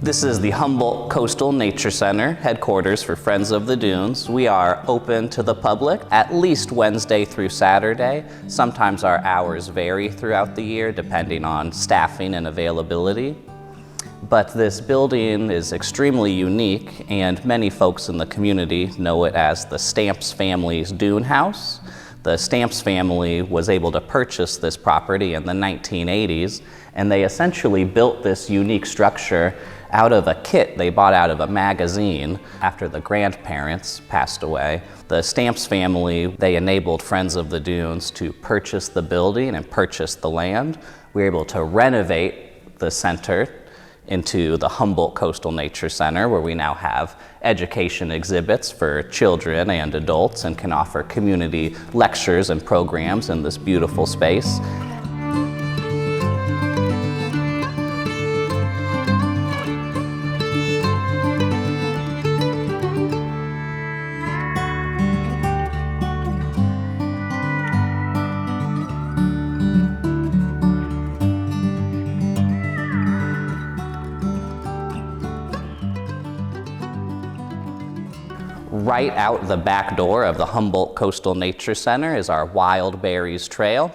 This is the Humboldt Coastal Nature Center, headquarters for Friends of the Dunes. We are open to the public at least Wednesday through Saturday. Sometimes our hours vary throughout the year depending on staffing and availability. But this building is extremely unique, and many folks in the community know it as the Stamps family's Dune House. The Stamps family was able to purchase this property in the 1980s, and they essentially built this unique structure out of a kit they bought out of a magazine after the grandparents passed away. The Stamps family, they enabled Friends of the Dunes to purchase the building and purchase the land. We were able to renovate the center into the Humboldt Coastal Nature Center, where we now have education exhibits for children and adults and can offer community lectures and programs in this beautiful space. Right out the back door of the Humboldt Coastal Nature Center is our Wild Berries Trail.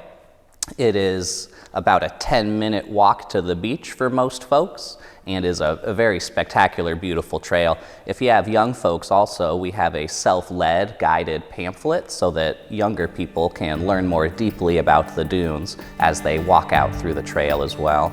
It is about a 10-minute walk to the beach for most folks and is a very spectacular, beautiful trail. If you have young folks also, we have a self-led guided pamphlet so that younger people can learn more deeply about the dunes as they walk out through the trail as well.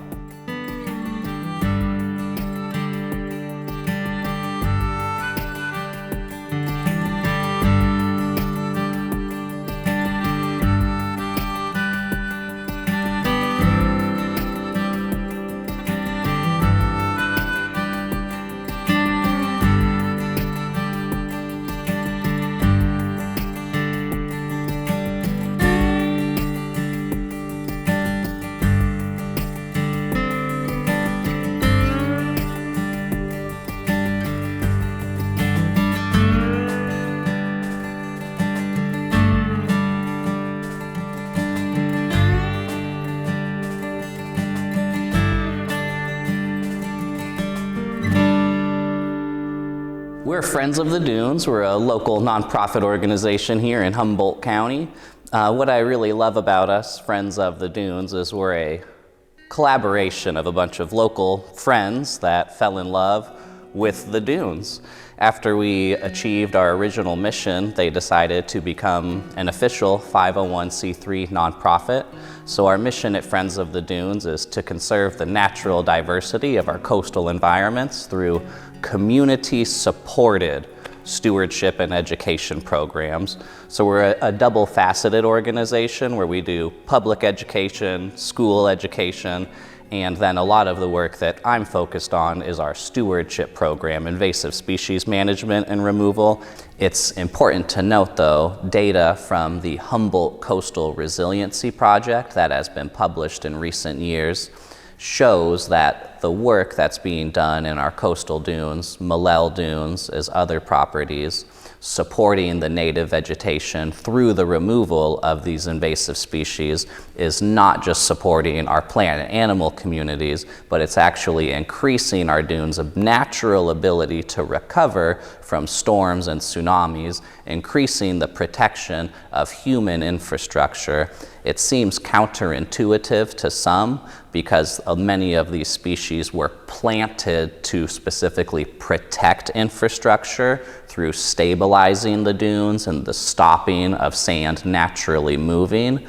We're Friends of the Dunes. We're a local nonprofit organization here in Humboldt County. What I really love about us, Friends of the Dunes, is we're a collaboration of a bunch of local friends that fell in love with the dunes. After we achieved our original mission, they decided to become an official 501c3 nonprofit. So our mission at Friends of the Dunes is to conserve the natural diversity of our coastal environments through community-supported stewardship and education programs. So we're a double-faceted organization where we do public education, school education, and then a lot of the work that I'm focused on is our stewardship program, invasive species management and removal. It's important to note, though, data from the Humboldt Coastal Resiliency Project that has been published in recent years shows that the work that's being done in our coastal dunes, Malel Dunes, as other properties, supporting the native vegetation through the removal of these invasive species is not just supporting our plant and animal communities, but it's actually increasing our dunes' natural ability to recover from storms and tsunamis, increasing the protection of human infrastructure. It seems counterintuitive to some because many of these species were planted to specifically protect infrastructure through stabilizing the dunes and the stopping of sand naturally moving.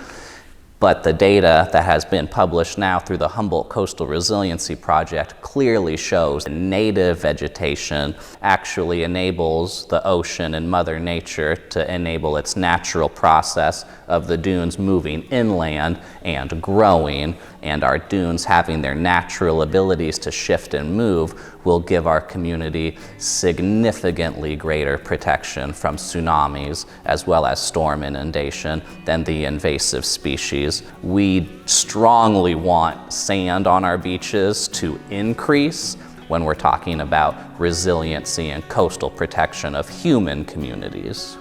But the data that has been published now through the Humboldt Coastal Resiliency Project clearly shows native vegetation actually enables the ocean and Mother Nature to enable its natural process of the dunes moving inland and growing, and our dunes having their natural abilities to shift and move will give our community significantly greater protection from tsunamis as well as storm inundation than the invasive species. We strongly want sand on our beaches to increase when we're talking about resiliency and coastal protection of human communities.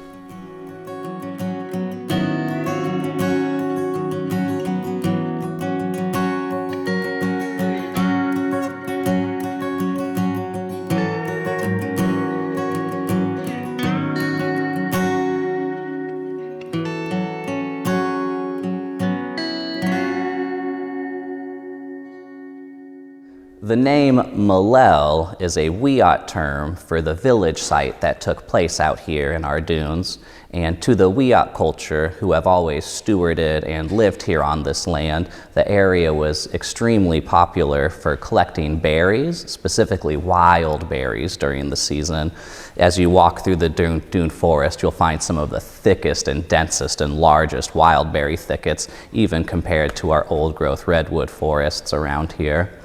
The name Malel is a Wiyot term for the village site that took place out here in our dunes. And to the Wiyot culture, who have always stewarded and lived here on this land, the area was extremely popular for collecting berries, specifically wild berries during the season. As you walk through the dune forest, you'll find some of the thickest and densest and largest wild berry thickets, even compared to our old growth redwood forests around here.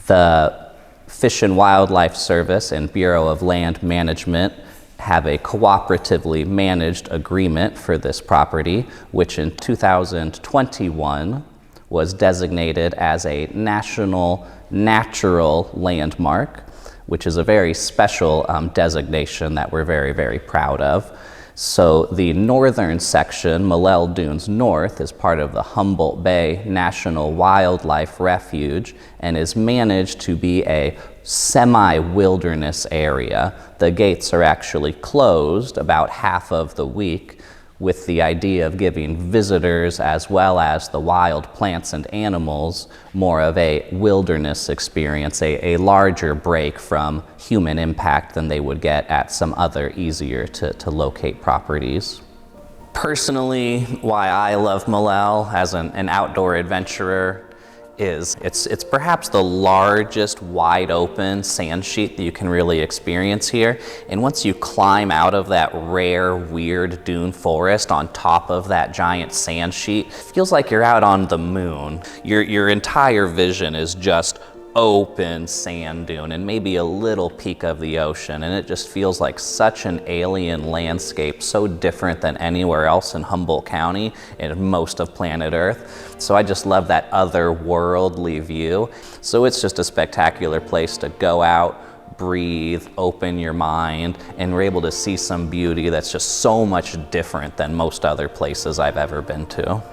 The Fish and Wildlife Service and Bureau of Land Management have a cooperatively managed agreement for this property, which in 2021 was designated as a National Natural Landmark, which is a very special designation that we're very, very proud of. So the northern section, Malel Dunes North, is part of the Humboldt Bay National Wildlife Refuge and is managed to be a semi-wilderness area. The gates are actually closed about half of the week, with the idea of giving visitors as well as the wild plants and animals more of a wilderness experience, a larger break from human impact than they would get at some other easier to locate properties. Personally, why I love Malel as an outdoor adventurer is it's perhaps the largest wide open sand sheet that you can really experience here. And once you climb out of that rare, weird dune forest on top of that giant sand sheet, it feels like you're out on the moon. Your entire vision is just open sand dune and maybe a little peak of the ocean, and it just feels like such an alien landscape, so different than anywhere else in Humboldt County and most of planet Earth. So I just love that otherworldly view. So it's just a spectacular place to go out, breathe, open your mind, and we're able to see some beauty that's just so much different than most other places I've ever been to.